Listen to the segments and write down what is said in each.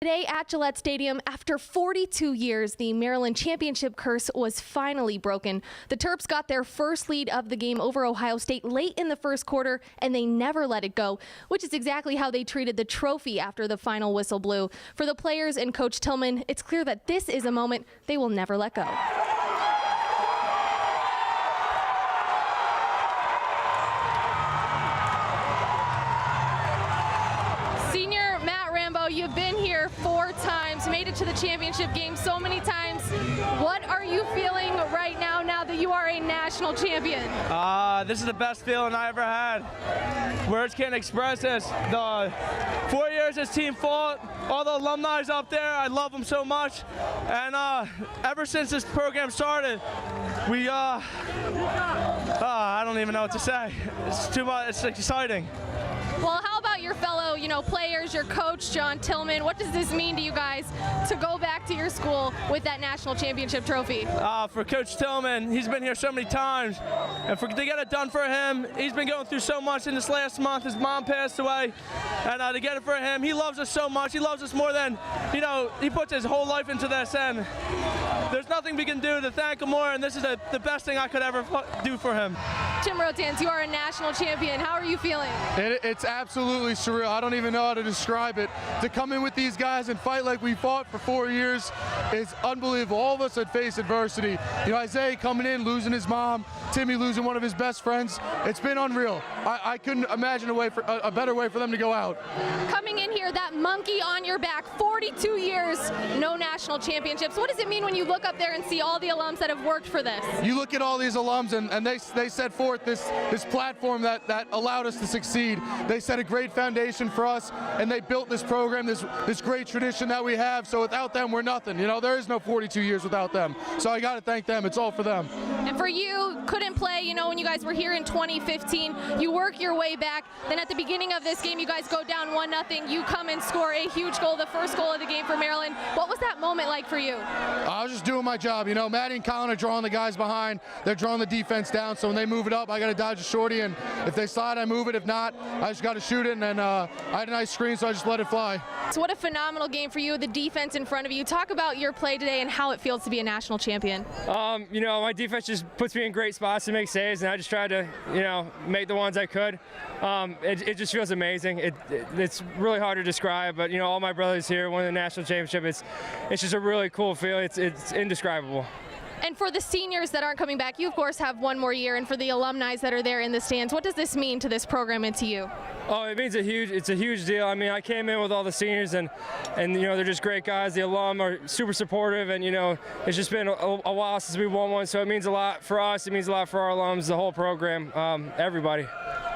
Today at Gillette Stadium, after 42 years, the Maryland championship curse was finally broken. The Terps got their first lead of the game over Ohio State late in the first quarter, and they never let it go, which is exactly how they treated the trophy after the final whistle blew. For the players and Coach Tillman, it's clear that this is a moment they will never let go. Senior Matt Rambo, you've been here 4 times, made it to the championship game so many times. What are you feeling right now that you are a national champion? This is the best feeling I ever had. Words can't express this. The 4 years this team fought, all the alumni up there, I love them so much. And ever since this program started, we, I don't even know what to say. It's too much, it's exciting. Well, how about your fellow, players, your coach, John Tillman? What does this mean to you guys to go back to your school with that national championship trophy? For Coach Tillman, he's been here so many times, and to get it done for him, he's been going through so much in this last month. His mom passed away, and to get it for him, he loves us so much. He loves us more than, he puts his whole life into this, and there's nothing we can do to thank him more, and this is the best thing I could ever do for him. Tim Rotanz, you are a national champion. How are you feeling? It's absolutely surreal. I don't even know how to describe it. To come in with these guys and fight like we fought for 4 years is unbelievable. All of us had faced adversity. Isaiah coming in, losing his mom, Timmy losing one of his best friends. It's been unreal. I couldn't imagine a better way for them to go out. Coming in here, that monkey on your back, 42 years, no national championships. What does it mean when you look up there and see all the alums that have worked for this? You look at all these alums, and they set forth this platform that allowed us to succeed. They set a great foundation for us, and they built this program, this great tradition that we have. So without them, we're nothing. There is no 42 years without them. So I got to thank them. It's all for them. And for you, couldn't play, when you guys were here in 2015, you work your way back. Then at the beginning of this game, you guys go down 1-0. You come and score a huge goal, the first goal of the game for Maryland. What was that moment like for you? I was just doing my job. Maddie and Colin are drawing the guys behind. They're drawing the defense down. So when they move it up, I got to dodge a shorty. And if they slide, I move it. If not, I just got to shoot it. And I had a nice screen, so I just let it fly. So what a phenomenal game for you, the defense in front of you. Talk about your play today and how it feels to be a national champion. My defense just puts me in great spots to make saves, and I just tried to, make the ones I could. It just feels amazing. It's really hard to describe, but all my brothers here won the national championship. It's just a really cool feel. It's indescribable. And for the seniors that aren't coming back, you of course have one more year, and for the alumni that are there in the stands, what does this mean to this program and to you? Oh, it means it's a huge deal. I mean, I came in with all the seniors, and they're just great guys. The alum are super supportive, and it's just been a while since we won one, so it means a lot for us. It means a lot for our alums, the whole program, everybody.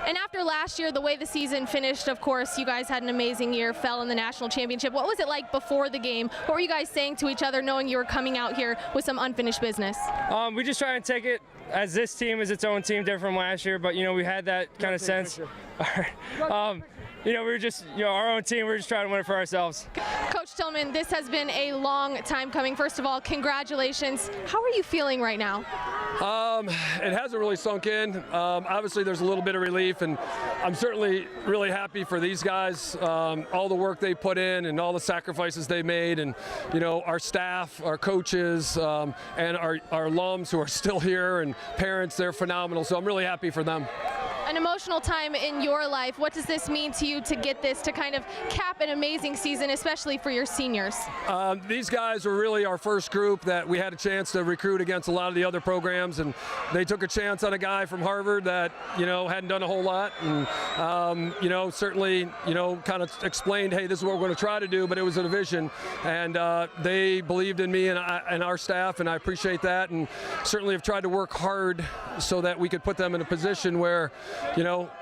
And after last year, the way the season finished, of course, you guys had an amazing year, fell in the national championship. What was it like before the game? What were you guys saying to each other, knowing you were coming out here with some unfinished business? We just try and take it as this team is its own team, different from last year, but we had that kind of sense. We were just, our own team, we were just trying to win it for ourselves. Coach Tillman, this has been a long time coming. First of all, congratulations. How are you feeling right now? It hasn't really sunk in. Obviously, there's a little bit of relief, and I'm certainly really happy for these guys, all the work they put in and all the sacrifices they made, and our staff, our coaches, and our alums who are still here, and parents, they're phenomenal. So I'm really happy for them. An emotional time in your life. What does this mean to you to get this, to kind of cap an amazing season, especially for your seniors? These guys were really our first group that we had a chance to recruit against a lot of the other programs, and they took a chance on a guy from Harvard that hadn't done a whole lot, and certainly kind of explained, hey, this is what we're going to try to do, but it was a vision, and they believed in me and our staff, and I appreciate that, and certainly have tried to work hard so that we could put them in a position where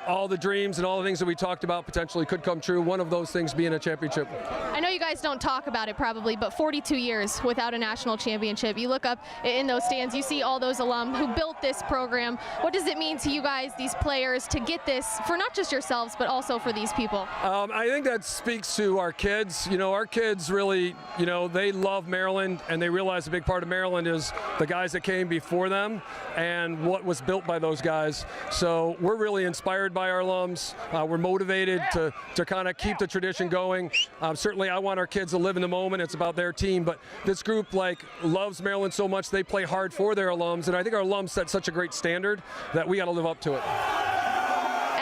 all the dreams and all the things that we talked about potentially could come true. One of those things being a championship. I know you guys don't talk about it probably, but 42 years without a national championship. You look up in those stands, you see all those alum who built this program. What does it mean to you guys, these players, to get this for not just yourselves, but also for these people? I think that speaks to our kids. Our kids really, they love Maryland, and they realize a big part of Maryland is the guys that came before them and what was built by those guys. So we're really really inspired by our alums. We're motivated to kind of keep the tradition going. Certainly I want our kids to live in the moment. It's about their team, but this group loves Maryland so much. They play hard for their alums, and I think our alums set such a great standard that we got to live up to it.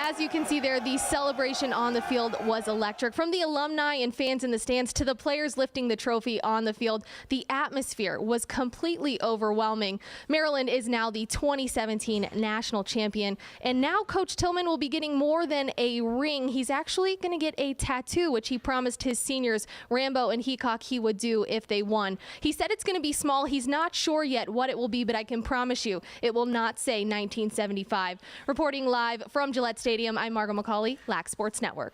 As you can see there, the celebration on the field was electric. From the alumni and fans in the stands to the players lifting the trophy on the field, the atmosphere was completely overwhelming. Maryland is now the 2017 national champion, and now Coach Tillman will be getting more than a ring. He's actually going to get a tattoo, which he promised his seniors, Rambo and Heacock, he would do if they won. He said it's going to be small. He's not sure yet what it will be, but I can promise you it will not say 1975. Reporting live from Gillette Stadium, I'm Margo McAuley, LAC Sports Network.